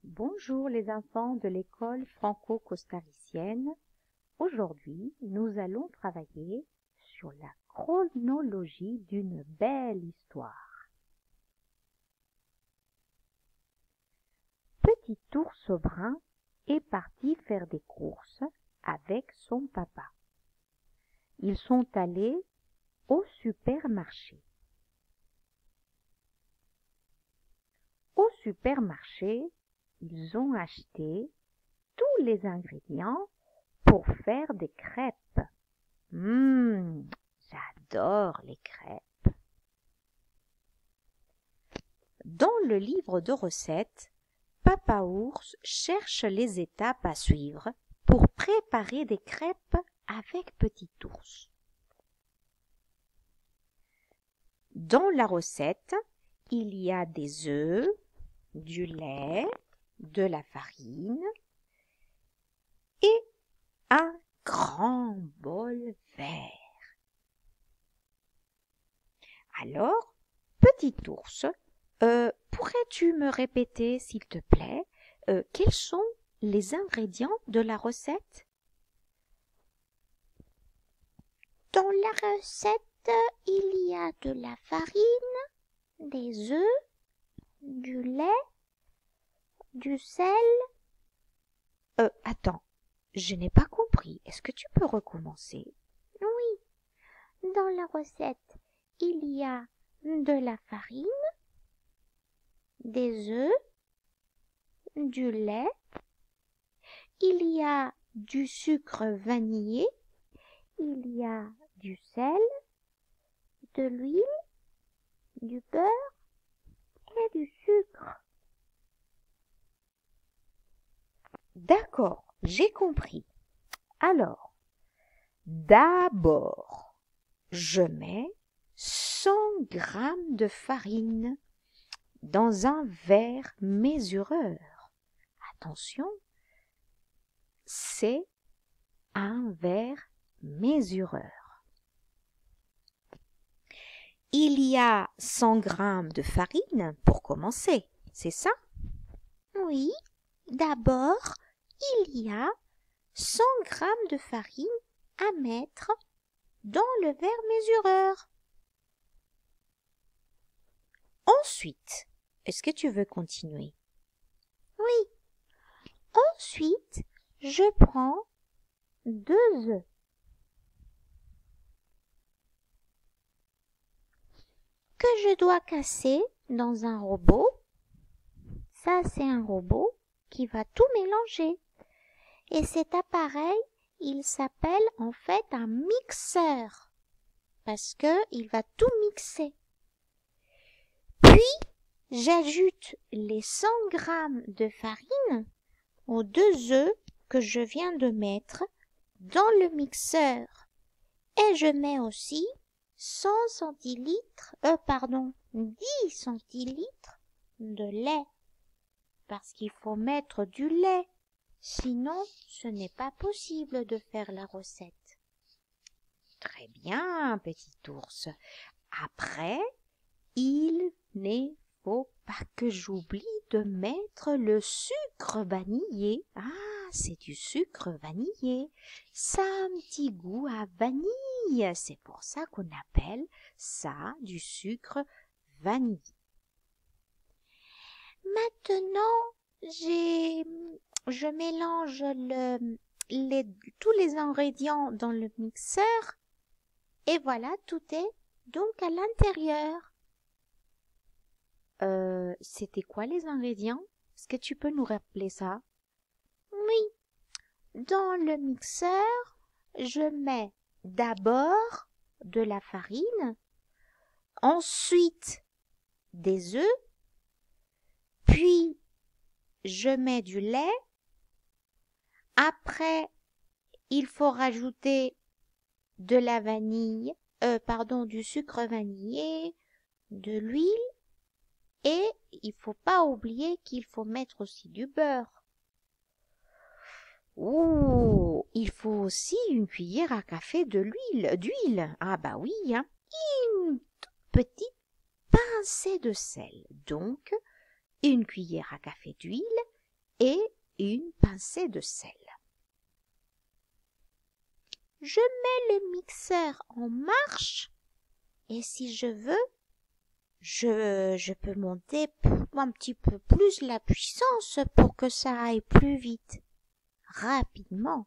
Bonjour les enfants de l'école franco-costaricienne. Aujourd'hui, nous allons travailler sur la chronologie d'une belle histoire. Petit ours brun est parti faire des courses avec son papa. Ils sont allés au supermarché. Au supermarché, ils ont acheté tous les ingrédients pour faire des crêpes. J'adore les crêpes. Dans le livre de recettes, Papa Ours cherche les étapes à suivre pour préparer des crêpes avec Petit Ours. Dans la recette, il y a des œufs, du lait, de la farine et un grand bol vert. Alors, Petit ours, pourrais-tu me répéter, s'il te plaît, quels sont les ingrédients de la recette? Dans la recette, il y a de la farine, des œufs, du lait, du sel. Attends, je n'ai pas compris. Est-ce que tu peux recommencer? Oui, dans la recette, il y a de la farine, des œufs, du lait, il y a du sucre vanillé, il y a du sel, de l'huile, du beurre et du sucre. D'accord, j'ai compris. Alors, d'abord, je mets 100 grammes de farine dans un verre mesureur. Attention, c'est un verre mesureur. Il y a 100 grammes de farine pour commencer, c'est ça? Oui, d'abord, il y a 100 grammes de farine à mettre dans le verre mesureur. Ensuite, est-ce que tu veux continuer? Oui. Ensuite, je prends 2 œufs. Que je dois casser dans un robot. Ça, c'est un robot qui va tout mélanger. Et cet appareil, il s'appelle en fait un mixeur. Parce que il va tout mixer. Puis, j'ajoute les 100 grammes de farine aux 2 œufs que je viens de mettre dans le mixeur. Et je mets aussi 10 centilitres de lait. Parce qu'il faut mettre du lait. Sinon, ce n'est pas possible de faire la recette. Très bien, petit ours. Après, il ne faut pas que j'oublie de mettre le sucre vanillé. Ah, c'est du sucre vanillé. Ça a un petit goût à vanille. C'est pour ça qu'on appelle ça du sucre vanillé. Maintenant, je mélange tous les ingrédients dans le mixeur. Et voilà, tout est donc à l'intérieur. C'était quoi les ingrédients? Est-ce que tu peux nous rappeler ça? Oui, dans le mixeur, je mets d'abord de la farine, ensuite des œufs, puis je mets du lait. Après, il faut rajouter de la vanille, du sucre vanillé, de l'huile. Et il faut pas oublier qu'il faut mettre aussi du beurre. Oh, il faut aussi une cuillère à café d'huile. Ah bah oui, hein. Une toute petite pincée de sel. Donc, une cuillère à café d'huile et une pincée de sel. Je mets le mixeur en marche et si je veux, je peux monter un petit peu plus la puissance pour que ça aille plus vite, rapidement.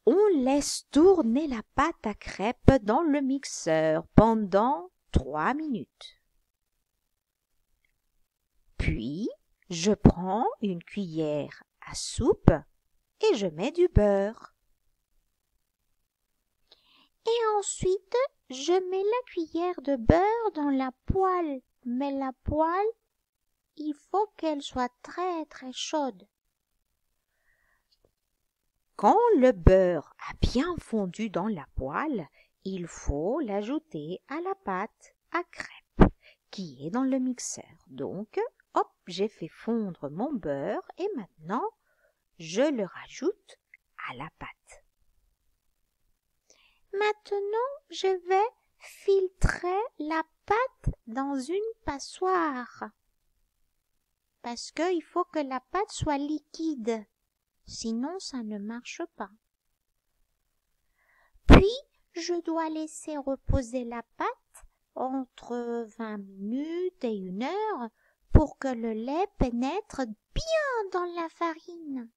On laisse tourner la pâte à crêpes dans le mixeur pendant 3 minutes. Puis, je prends une cuillère à soupe et je mets du beurre. Et ensuite, je mets la cuillère de beurre dans la poêle. Mais la poêle, il faut qu'elle soit très très chaude. Quand le beurre a bien fondu dans la poêle, il faut l'ajouter à la pâte à crêpes qui est dans le mixeur. Donc, hop, j'ai fait fondre mon beurre et maintenant, je le rajoute à la pâte. Maintenant, je vais filtrer la pâte dans une passoire. Parce qu'il faut que la pâte soit liquide. Sinon, ça ne marche pas. Puis, je dois laisser reposer la pâte entre 20 minutes et 1 heure pour que le lait pénètre bien dans la farine.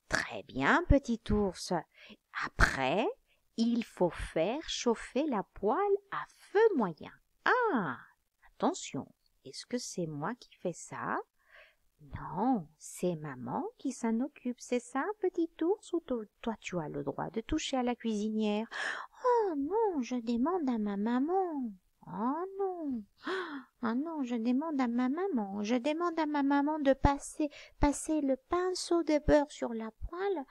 Très bien, petit ours. Après, il faut faire chauffer la poêle à feu moyen. Ah, attention, est-ce que c'est moi qui fais ça? Non, c'est maman qui s'en occupe, c'est ça, petit ours, ou toi tu as le droit de toucher à la cuisinière? Oh non, je demande à ma maman. Oh non. Ah non, je demande à ma maman. Je demande à ma maman de passer le pinceau de beurre sur la poêle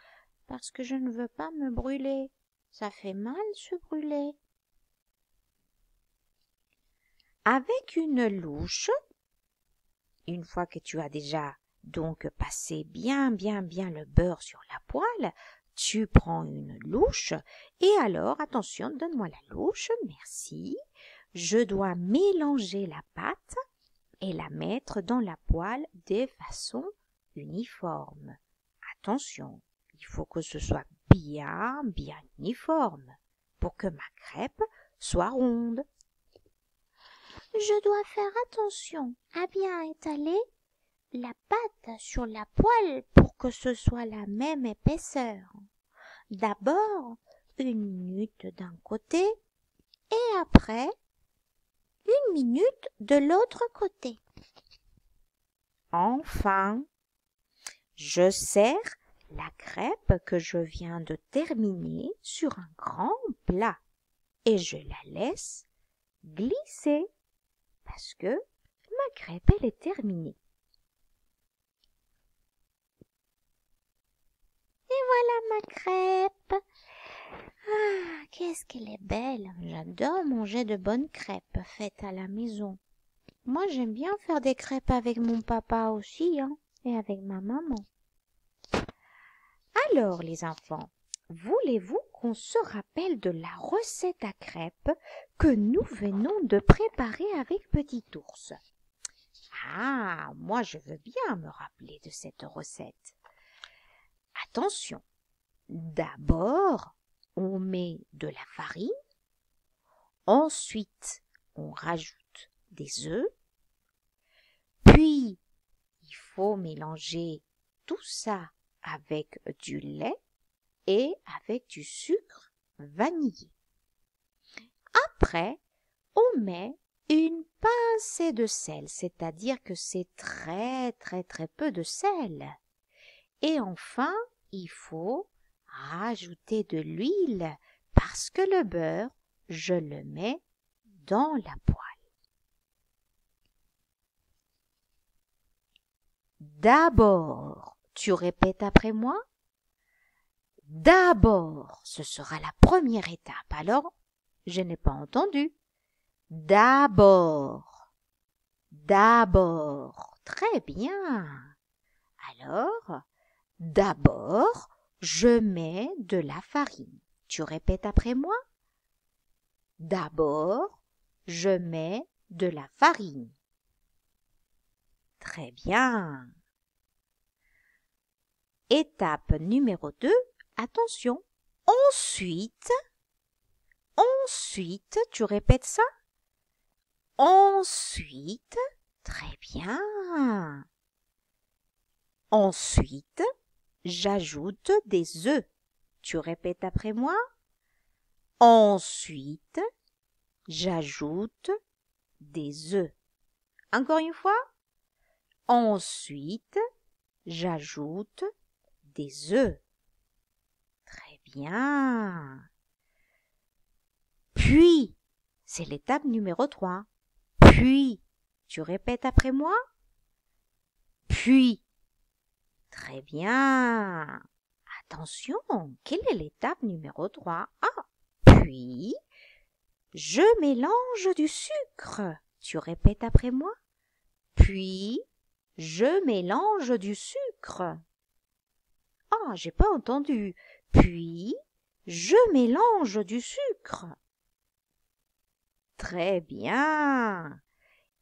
parce que je ne veux pas me brûler. Ça fait mal se brûler. Avec une louche, une fois que tu as déjà donc passé bien le beurre sur la poêle, tu prends une louche et alors, attention, donne-moi la louche, merci. Je dois mélanger la pâte et la mettre dans la poêle de façon uniforme. Attention, il faut que ce soit bien uniforme pour que ma crêpe soit ronde. Je dois faire attention à bien étaler la pâte sur la poêle pour que ce soit la même épaisseur. D'abord 1 minute d'un côté et après 1 minute de l'autre côté. Enfin, je serre la crêpe que je viens de terminer sur un grand plat et je la laisse glisser parce que ma crêpe elle est terminée. Et voilà ma crêpe. Ah, qu'est-ce qu'elle est belle. J'adore manger de bonnes crêpes faites à la maison. Moi, j'aime bien faire des crêpes avec mon papa aussi, hein, et avec ma maman. Alors, les enfants, voulez-vous qu'on se rappelle de la recette à crêpes que nous venons de préparer avec Petit Ours? Ah, moi je veux bien me rappeler de cette recette. Attention, d'abord, on met de la farine, ensuite on rajoute des œufs, puis il faut mélanger tout ça avec du lait et avec du sucre vanillé. Après, on met une pincée de sel, c'est-à-dire que c'est très peu de sel. Et enfin, il faut rajouter de l'huile parce que le beurre, je le mets dans la poêle. D'abord, tu répètes après moi? D'abord, ce sera la première étape. Alors, je n'ai pas entendu. D'abord. D'abord. Très bien. Alors, d'abord, je mets de la farine. Tu répètes après moi? D'abord, je mets de la farine. Très bien. Étape numéro 2, attention. Ensuite, tu répètes ça. Ensuite, très bien. Ensuite, j'ajoute des œufs. Tu répètes après moi. Ensuite, j'ajoute des œufs. Encore une fois. Ensuite, j'ajoute des œufs. Très bien. Puis, c'est l'étape numéro 3. Puis, tu répètes après moi. Puis, très bien. Attention, quelle est l'étape numéro 3? Ah, puis, je mélange du sucre. Tu répètes après moi. Puis, je mélange du sucre. Ah, j'ai pas entendu. Puis, je mélange du sucre. Très bien.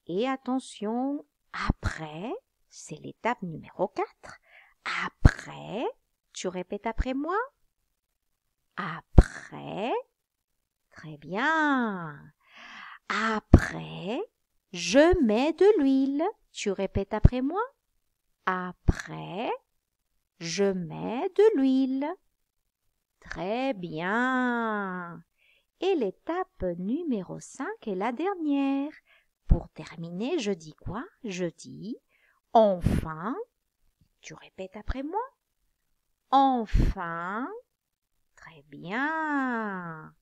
Et attention, après, c'est l'étape numéro 4. Après, tu répètes après moi. Après, très bien. Après, je mets de l'huile. Tu répètes après moi. Après, je mets de l'huile. Très bien. Et l'étape numéro 5 est la dernière. Pour terminer, je dis quoi? Je dis enfin. Tu répètes après moi. Enfin. Très bien.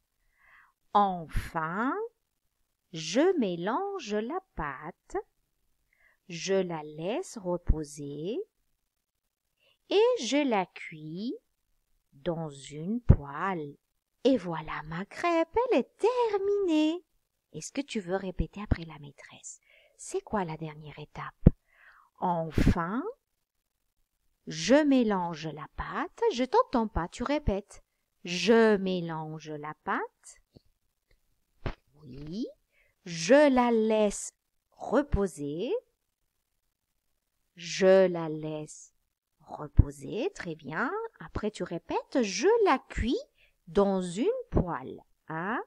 Enfin, je mélange la pâte. Je la laisse reposer et je la cuis dans une poêle. Et voilà, ma crêpe, elle est terminée. Est-ce que tu veux répéter après la maîtresse? C'est quoi la dernière étape? Enfin, je mélange la pâte. Je t'entends pas, tu répètes. Je mélange la pâte. Oui. Je la laisse reposer. Je la laisse reposer, très bien. Après, tu répètes, je la cuis dans une poêle. Hein?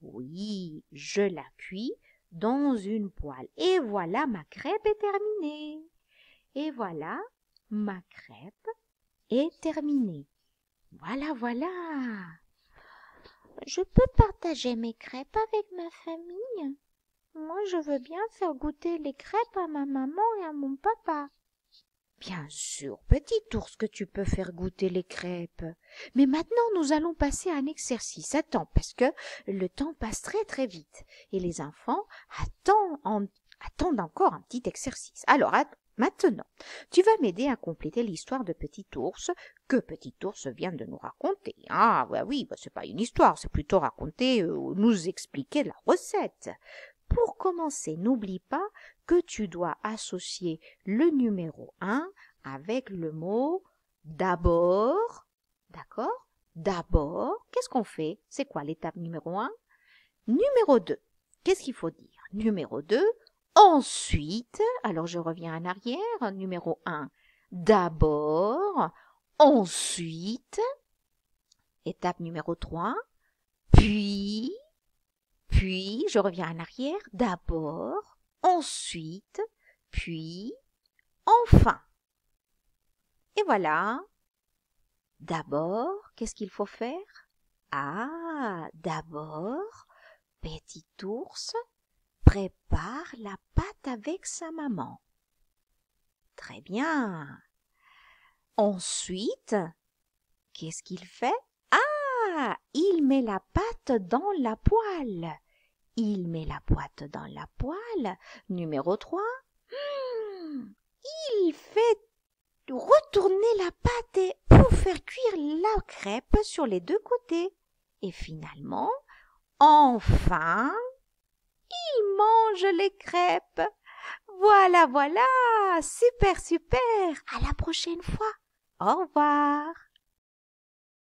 Oui, je la cuis dans une poêle. Et voilà, ma crêpe est terminée. Et voilà, ma crêpe est terminée. Voilà, voilà. Je peux partager mes crêpes avec ma famille? Moi, je veux bien faire goûter les crêpes à ma maman et à mon papa. Bien sûr, petit ours, que tu peux faire goûter les crêpes. Mais maintenant, nous allons passer à un exercice. Attends, parce que le temps passe très très vite. Et les enfants attendent encore un petit exercice. Alors, maintenant, tu vas m'aider à compléter l'histoire de Petit ours que Petit ours vient de nous raconter. Ah, oui, c'est pas une histoire, c'est plutôt raconter ou nous expliquer la recette. Pour commencer, n'oublie pas que tu dois associer le numéro 1 avec le mot d'abord. D'accord? D'abord, qu'est-ce qu'on fait? C'est quoi l'étape numéro 1? Numéro 2, qu'est-ce qu'il faut dire? Numéro 2, ensuite, alors je reviens en arrière. Numéro 1, d'abord, ensuite. Étape numéro 3, puis, je reviens en arrière, d'abord, ensuite, puis, enfin. Et voilà. D'abord, qu'est-ce qu'il faut faire? Ah, d'abord, Petit ours prépare la pâte avec sa maman. Très bien. Ensuite, qu'est-ce qu'il fait? Ah, il met la pâte dans la poêle. Il met la pâte dans la poêle. Numéro 3. Il fait retourner la pâte pour faire cuire la crêpe sur les deux côtés. Et finalement, enfin, il mange les crêpes. Voilà, super, super. À la prochaine fois. Au revoir.